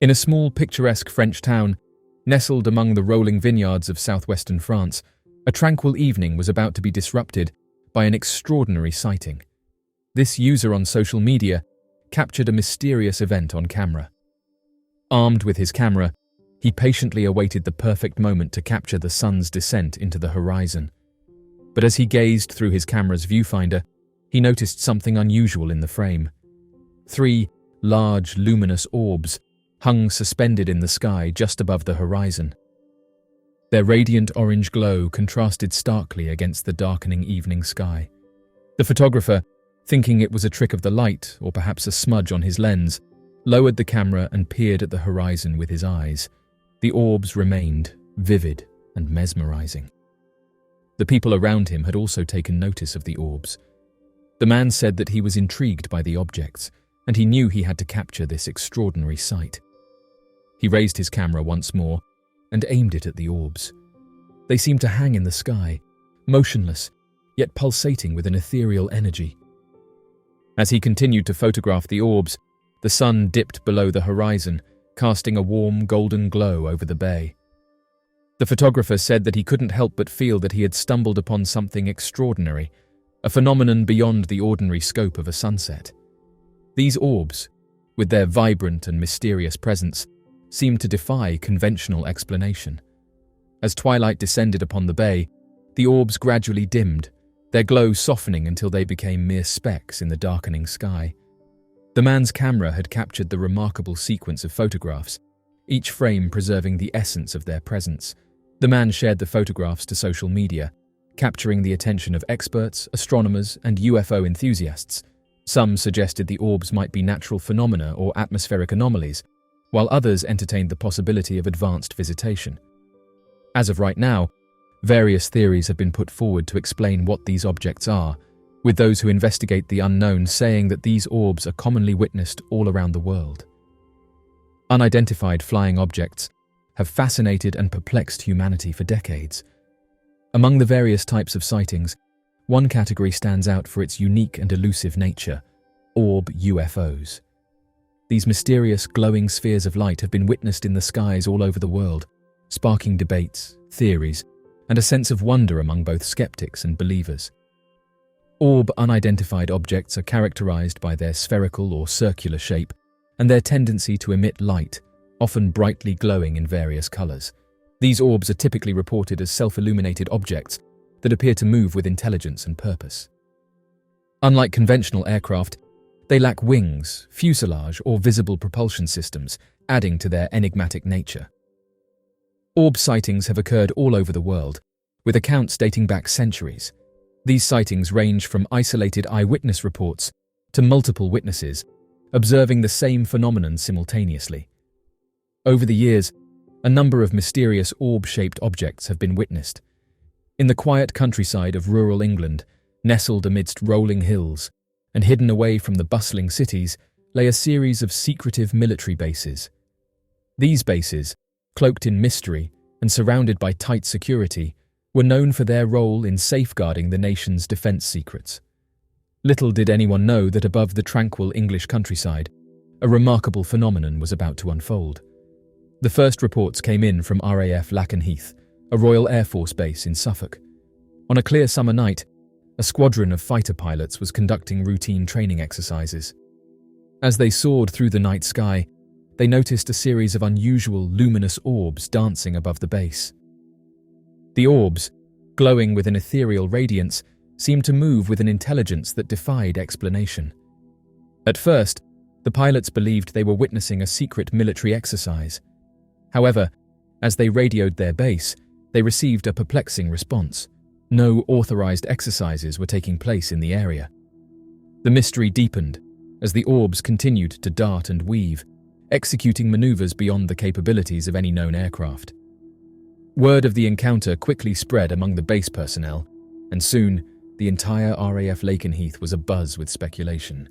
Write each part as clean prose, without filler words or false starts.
In a small, picturesque French town, nestled among the rolling vineyards of southwestern France, a tranquil evening was about to be disrupted by an extraordinary sighting. This user on social media captured a mysterious event on camera. Armed with his camera, he patiently awaited the perfect moment to capture the sun's descent into the horizon. But as he gazed through his camera's viewfinder, he noticed something unusual in the frame. 3 large, luminous orbs hung suspended in the sky just above the horizon. Their radiant orange glow contrasted starkly against the darkening evening sky. The photographer, thinking it was a trick of the light or perhaps a smudge on his lens, lowered the camera and peered at the horizon with his eyes. The orbs remained vivid and mesmerizing. The people around him had also taken notice of the orbs. The man said that he was intrigued by the objects, and he knew he had to capture this extraordinary sight. He raised his camera once more and aimed it at the orbs. They seemed to hang in the sky, motionless, yet pulsating with an ethereal energy. As he continued to photograph the orbs, the sun dipped below the horizon, casting a warm golden glow over the bay. The photographer said that he couldn't help but feel that he had stumbled upon something extraordinary, a phenomenon beyond the ordinary scope of a sunset. These orbs, with their vibrant and mysterious presence, seemed to defy conventional explanation. As twilight descended upon the bay, the orbs gradually dimmed, their glow softening until they became mere specks in the darkening sky. The man's camera had captured the remarkable sequence of photographs, each frame preserving the essence of their presence. The man shared the photographs to social media, capturing the attention of experts, astronomers, and UFO enthusiasts. Some suggested the orbs might be natural phenomena or atmospheric anomalies, while others entertained the possibility of advanced visitation. As of right now, various theories have been put forward to explain what these objects are, with those who investigate the unknown saying that these orbs are commonly witnessed all around the world. Unidentified flying objects have fascinated and perplexed humanity for decades. Among the various types of sightings, one category stands out for its unique and elusive nature: orb UFOs. These mysterious, glowing spheres of light have been witnessed in the skies all over the world, sparking debates, theories, and a sense of wonder among both skeptics and believers. Orb unidentified objects are characterized by their spherical or circular shape and their tendency to emit light, often brightly glowing in various colors. These orbs are typically reported as self-illuminated objects that appear to move with intelligence and purpose. Unlike conventional aircraft, they lack wings, fuselage, or visible propulsion systems, adding to their enigmatic nature. Orb sightings have occurred all over the world, with accounts dating back centuries. These sightings range from isolated eyewitness reports to multiple witnesses, observing the same phenomenon simultaneously. Over the years, a number of mysterious orb-shaped objects have been witnessed. In the quiet countryside of rural England, nestled amidst rolling hills, and hidden away from the bustling cities, lay a series of secretive military bases. These bases, cloaked in mystery and surrounded by tight security, were known for their role in safeguarding the nation's defense secrets. Little did anyone know that above the tranquil English countryside, a remarkable phenomenon was about to unfold. The first reports came in from RAF Lakenheath, a Royal Air Force base in Suffolk. On a clear summer night, a squadron of fighter pilots was conducting routine training exercises. As they soared through the night sky, they noticed a series of unusual luminous orbs dancing above the base. The orbs, glowing with an ethereal radiance, seemed to move with an intelligence that defied explanation. At first, the pilots believed they were witnessing a secret military exercise. However, as they radioed their base, they received a perplexing response. No authorized exercises were taking place in the area. The mystery deepened as the orbs continued to dart and weave, executing maneuvers beyond the capabilities of any known aircraft. Word of the encounter quickly spread among the base personnel, and soon the entire RAF Lakenheath was abuzz with speculation.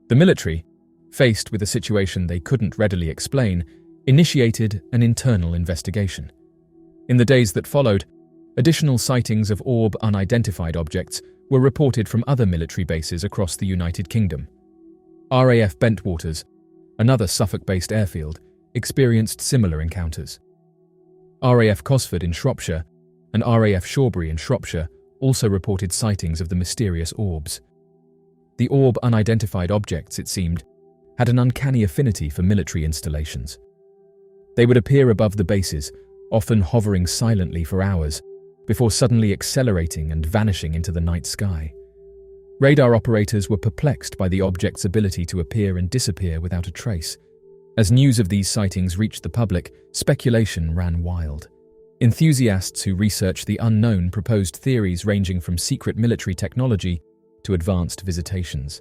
The military, faced with a situation they couldn't readily explain, initiated an internal investigation. In the days that followed, additional sightings of orb unidentified objects were reported from other military bases across the United Kingdom. RAF Bentwaters, another Suffolk-based airfield, experienced similar encounters. RAF Cosford in Shropshire and RAF Shawbury in Shropshire also reported sightings of the mysterious orbs. The orb unidentified objects, it seemed, had an uncanny affinity for military installations. They would appear above the bases, often hovering silently for hours, before suddenly accelerating and vanishing into the night sky. Radar operators were perplexed by the object's ability to appear and disappear without a trace. As news of these sightings reached the public, speculation ran wild. Enthusiasts who researched the unknown proposed theories ranging from secret military technology to advanced visitations.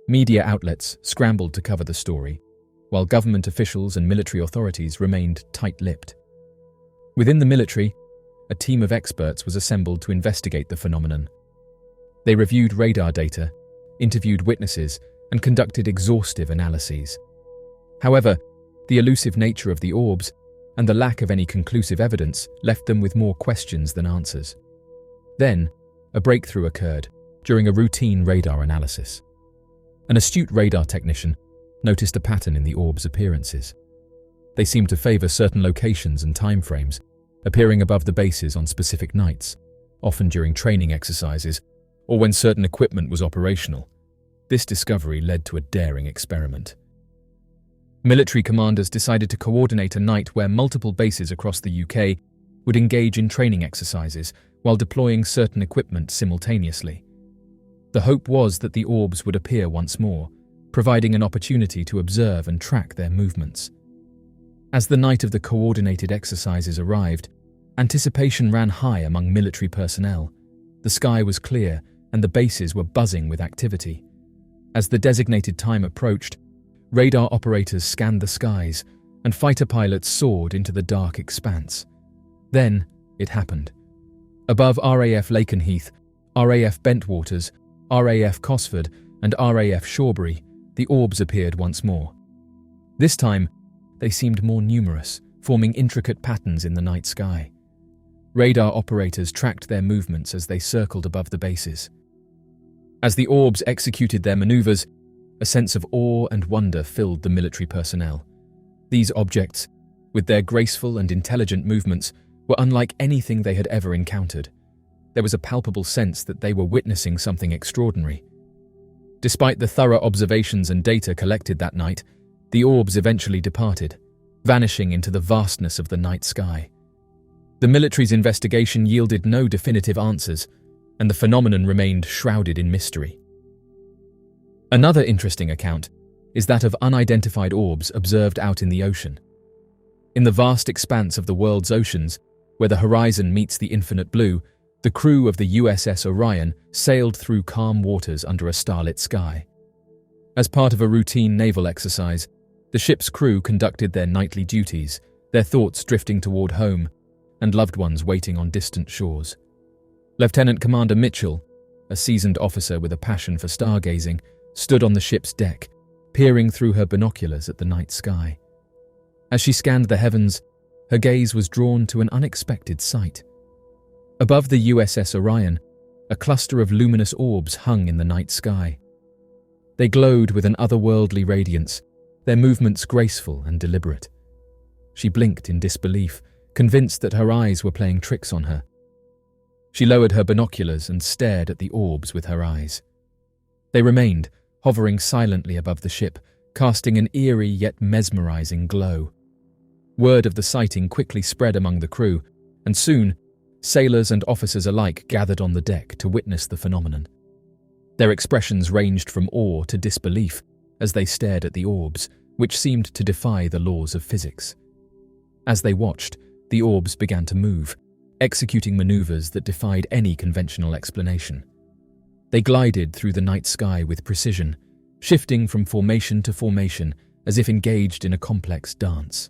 Media outlets scrambled to cover the story, while government officials and military authorities remained tight-lipped. Within the military, a team of experts was assembled to investigate the phenomenon. They reviewed radar data, interviewed witnesses, and conducted exhaustive analyses. However, the elusive nature of the orbs and the lack of any conclusive evidence left them with more questions than answers. Then, a breakthrough occurred during a routine radar analysis. An astute radar technician noticed a pattern in the orbs' appearances. They seemed to favor certain locations and timeframes, appearing above the bases on specific nights, often during training exercises or when certain equipment was operational. This discovery led to a daring experiment. Military commanders decided to coordinate a night where multiple bases across the UK would engage in training exercises while deploying certain equipment simultaneously. The hope was that the orbs would appear once more, providing an opportunity to observe and track their movements. As the night of the coordinated exercises arrived, anticipation ran high among military personnel. The sky was clear and the bases were buzzing with activity. As the designated time approached, radar operators scanned the skies and fighter pilots soared into the dark expanse. Then it happened. Above RAF Lakenheath, RAF Bentwaters, RAF Cosford and RAF Shawbury, the orbs appeared once more. This time, they seemed more numerous, forming intricate patterns in the night sky. Radar operators tracked their movements as they circled above the bases. As the orbs executed their maneuvers, a sense of awe and wonder filled the military personnel. These objects, with their graceful and intelligent movements, were unlike anything they had ever encountered. There was a palpable sense that they were witnessing something extraordinary. Despite the thorough observations and data collected that night, the orbs eventually departed, vanishing into the vastness of the night sky. The military's investigation yielded no definitive answers, and the phenomenon remained shrouded in mystery. Another interesting account is that of unidentified orbs observed out in the ocean. In the vast expanse of the world's oceans, where the horizon meets the infinite blue, the crew of the USS Orion sailed through calm waters under a starlit sky. As part of a routine naval exercise, the ship's crew conducted their nightly duties, their thoughts drifting toward home and loved ones waiting on distant shores. Lieutenant Commander Mitchell, a seasoned officer with a passion for stargazing, stood on the ship's deck, peering through her binoculars at the night sky. As she scanned the heavens, her gaze was drawn to an unexpected sight. Above the USS Orion, a cluster of luminous orbs hung in the night sky. They glowed with an otherworldly radiance, their movements graceful and deliberate. She blinked in disbelief, convinced that her eyes were playing tricks on her. She lowered her binoculars and stared at the orbs with her eyes. They remained, hovering silently above the ship, casting an eerie yet mesmerizing glow. Word of the sighting quickly spread among the crew, and soon, sailors and officers alike gathered on the deck to witness the phenomenon. Their expressions ranged from awe to disbelief as they stared at the orbs, which seemed to defy the laws of physics. As they watched, the orbs began to move, executing maneuvers that defied any conventional explanation. They glided through the night sky with precision, shifting from formation to formation as if engaged in a complex dance.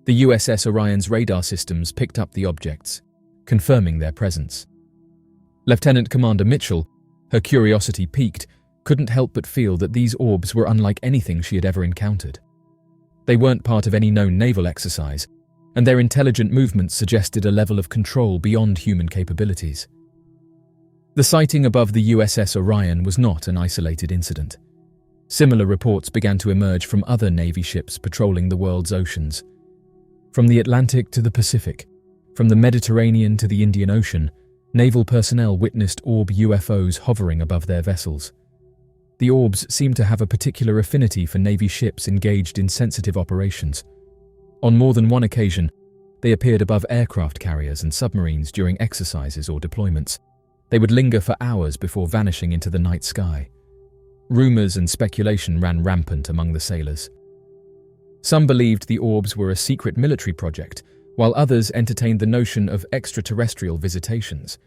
The USS Orion's radar systems picked up the objects, confirming their presence. Lieutenant Commander Mitchell, her curiosity piqued, couldn't help but feel that these orbs were unlike anything she had ever encountered. They weren't part of any known naval exercise, and their intelligent movements suggested a level of control beyond human capabilities. The sighting above the USS Orion was not an isolated incident. Similar reports began to emerge from other Navy ships patrolling the world's oceans. From the Atlantic to the Pacific, from the Mediterranean to the Indian Ocean, naval personnel witnessed orb UFOs hovering above their vessels. The orbs seemed to have a particular affinity for Navy ships engaged in sensitive operations. On more than one occasion, they appeared above aircraft carriers and submarines during exercises or deployments. They would linger for hours before vanishing into the night sky. Rumors and speculation ran rampant among the sailors. Some believed the orbs were a secret military project, while others entertained the notion of extraterrestrial visitations.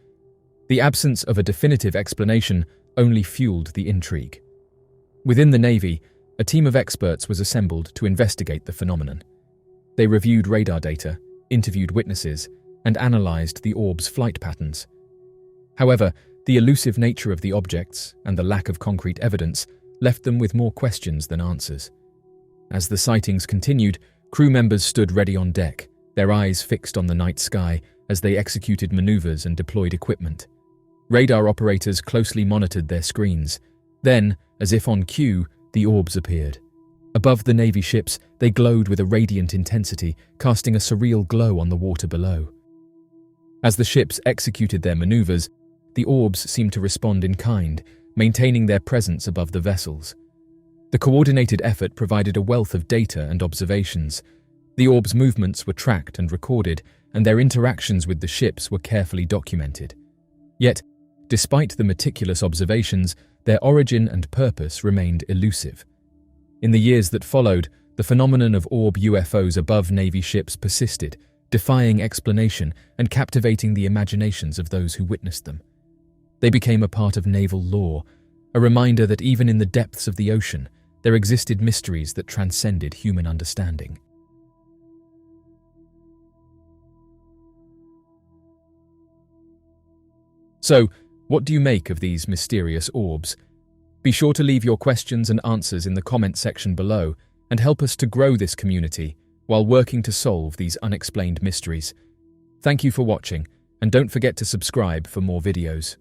The absence of a definitive explanation only fueled the intrigue. Within the Navy, a team of experts was assembled to investigate the phenomenon. They reviewed radar data, interviewed witnesses, and analyzed the orbs' flight patterns. However, the elusive nature of the objects and the lack of concrete evidence left them with more questions than answers. As the sightings continued, crew members stood ready on deck, their eyes fixed on the night sky as they executed maneuvers and deployed equipment. Radar operators closely monitored their screens. Then, as if on cue, the orbs appeared. Above the Navy ships, they glowed with a radiant intensity, casting a surreal glow on the water below. As the ships executed their maneuvers, the orbs seemed to respond in kind, maintaining their presence above the vessels. The coordinated effort provided a wealth of data and observations. The orbs' movements were tracked and recorded, and their interactions with the ships were carefully documented. Yet, despite the meticulous observations, their origin and purpose remained elusive. In the years that followed, the phenomenon of orb UFOs above Navy ships persisted, defying explanation and captivating the imaginations of those who witnessed them. They became a part of naval lore, a reminder that even in the depths of the ocean, there existed mysteries that transcended human understanding. So, what do you make of these mysterious orbs? Be sure to leave your questions and answers in the comment section below and help us to grow this community while working to solve these unexplained mysteries. Thank you for watching, and don't forget to subscribe for more videos.